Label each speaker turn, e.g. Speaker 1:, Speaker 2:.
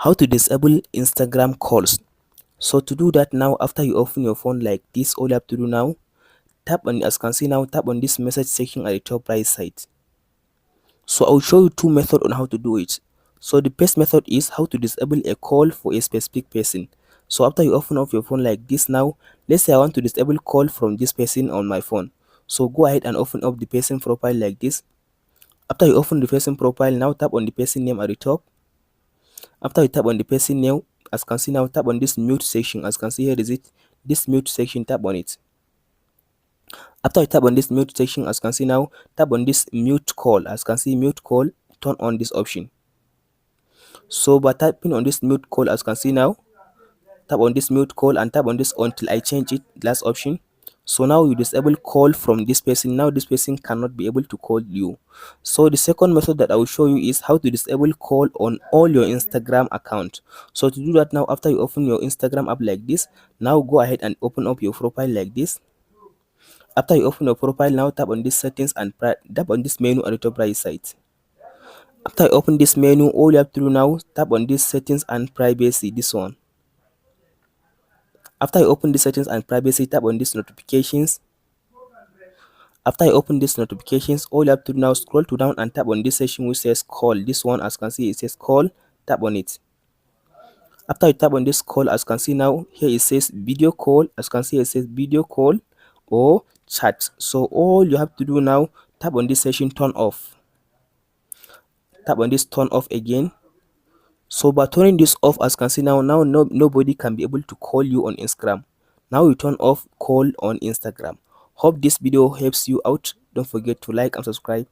Speaker 1: How to disable Instagram calls. So to do that, now after you open your phone like this, all you have to do now, tap on, as you can see now, tap on this message section at the top right side. So I'll show you two methods on how to do it. So the first method is how to disable a call for a specific person. So after you open up your phone like this now, let's say I want to disable call from this person on my phone. So go ahead and open up the person profile like this. After you open the person profile, now tap on the person name at the top. After you tap on the person name, as you can see now, tap on this mute section. As you can see here, is it this mute section, tap on it. After you tap on this mute section, as you can see now, tap on this mute call. As you can see, mute call, turn on this option. So by tapping on this mute call, as you can see now, tap on this mute call and tap on this until I change it, last option. So now you disable call from this person. Now this person cannot be able to call you. So the second method that I will show you is how to disable call on all your Instagram account. So to do that, now after you open your Instagram app like this, now go ahead and open up your profile like this. After you open your profile, now tap on this settings and tap on this menu at the top right side. After you open this menu, all you have to do now, tap on this settings and privacy, this one. After you open the settings and privacy, tap on this notifications. After you open this notifications, all you have to do now, scroll to down and tap on this section which says call. This one, as you can see, it says call. Tap on it. After you tap on this call, as you can see now, here it says video call. As you can see, it says video call or chat. So all you have to do now, tap on this section, turn off. Tap on this turn off again. So by turning this off, as you can see now, nobody can be able to call you on Instagram. Now you turn off call on Instagram. Hope this video helps you out. Don't forget to like and subscribe.